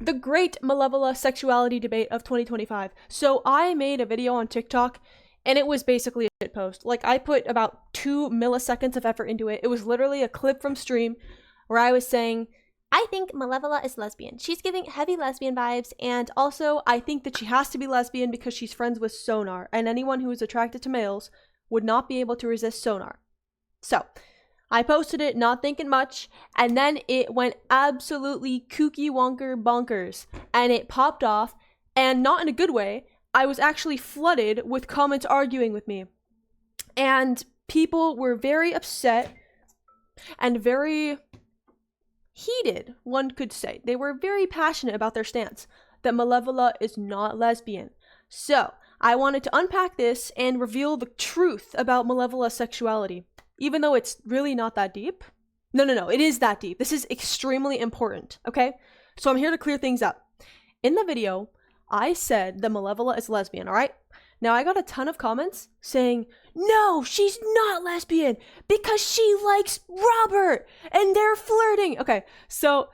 The great Malevola sexuality debate of 2025. So I made a video on TikTok and it was basically a shit post. Like, I put about 2 milliseconds of effort into it. It was literally a clip from stream where I was saying, I think Malevola is lesbian. She's giving heavy lesbian vibes, and also I think that she has to be lesbian because she's friends with Sonar, and anyone who is attracted to males would not be able to resist Sonar. So I posted it, not thinking much, and then it went absolutely kooky wonker bonkers, and it popped off, and not in a good way. I was actually flooded with comments arguing with me, and people were very upset and very heated, one could say. They were very passionate about their stance that Malevola is not lesbian. So I wanted to unpack this and reveal the truth about Malevola's sexuality, even though it's really not that deep. No, it is that deep. This is extremely important, okay? So I'm here to clear things up. In the video, I said that Malevola is lesbian, all right? Now, I got a ton of comments saying, no, she's not lesbian because she likes Robert and they're flirting. Okay, so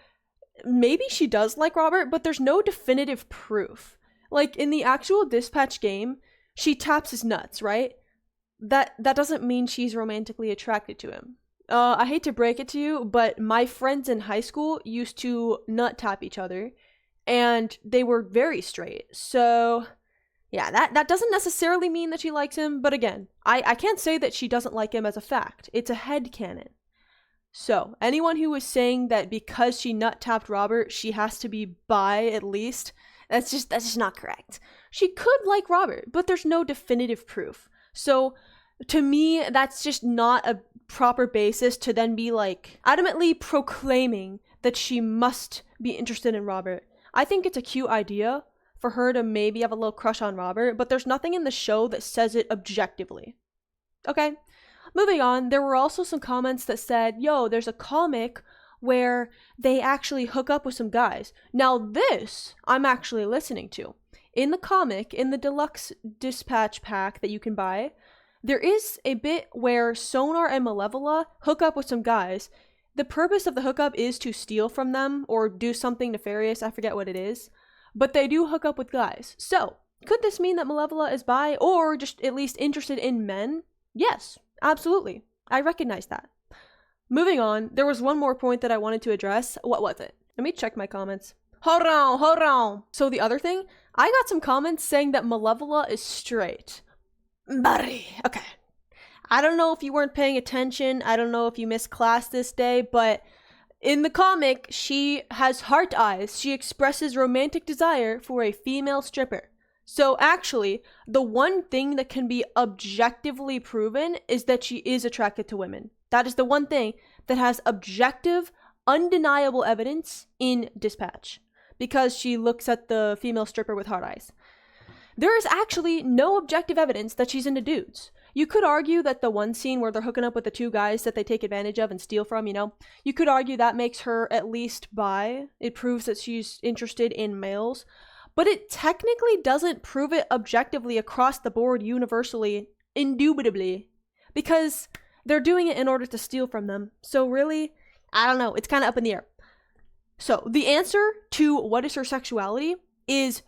maybe she does like Robert, but there's no definitive proof. Like, in the actual Dispatch game, she taps his nuts, right? That doesn't mean she's romantically attracted to him. I hate to break it to you, but my friends in high school used to nut tap each other, and they were very straight. So yeah, that doesn't necessarily mean that she likes him, but again, I can't say that she doesn't like him as a fact. It's a headcanon. So anyone who was saying that because she nut tapped Robert, she has to be bi at least, that's just not correct. She could like Robert, but there's no definitive proof. So to me, that's just not a proper basis to then be like adamantly proclaiming that she must be interested in Robert. I think it's a cute idea for her to maybe have a little crush on Robert, but there's nothing in the show that says it objectively. Okay, moving on, there were also some comments that said, yo, there's a comic where they actually hook up with some guys. Now this, I'm actually listening to. In the comic, in the deluxe Dispatch pack that you can buy, there is a bit where Sonar and Malevola hook up with some guys. The purpose of the hookup is to steal from them or do something nefarious, I forget what it is. But they do hook up with guys. So, could this mean that Malevola is bi or just at least interested in men? Yes, absolutely. I recognize that. Moving on, there was one more point that I wanted to address. What was it? Let me check my comments. Hold on. So the other thing, I got some comments saying that Malevola is straight. Buddy, okay. I don't know if you weren't paying attention. I don't know if you missed class this day, but in the comic, she has heart eyes. She expresses romantic desire for a female stripper. So actually, the one thing that can be objectively proven is that she is attracted to women. That is the one thing that has objective, undeniable evidence in Dispatch, because she looks at the female stripper with heart eyes. There is actually no objective evidence that she's into dudes. You could argue that the one scene where they're hooking up with the 2 guys that they take advantage of and steal from, you could argue that makes her at least bi. It proves that she's interested in males. But it technically doesn't prove it objectively across the board universally, indubitably. Because they're doing it in order to steal from them. So really, I don't know. It's kind of up in the air. So the answer to what is her sexuality is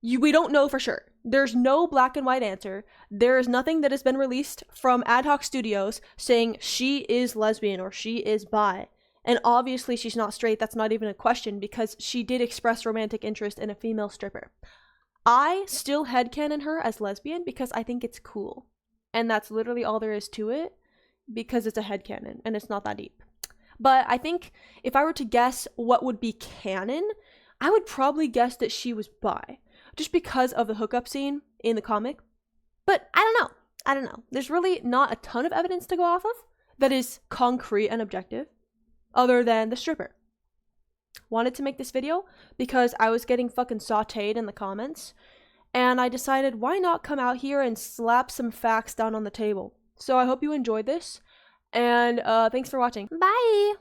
we don't know for sure. There's no black and white answer. There is nothing that has been released from Ad Hoc Studios saying she is lesbian or she is bi. And obviously she's not straight. That's not even a question because she did express romantic interest in a female stripper. I still headcanon her as lesbian because I think it's cool. And that's literally all there is to it because it's a headcanon and it's not that deep. But I think if I were to guess what would be canon, I would probably guess that she was bi. Just because of the hookup scene in the comic. But I don't know. There's really not a ton of evidence to go off of that is concrete and objective, other than the stripper. Wanted to make this video because I was getting fucking sauteed in the comments, and I decided why not come out here and slap some facts down on the table. So I hope you enjoyed this, and thanks for watching. Bye!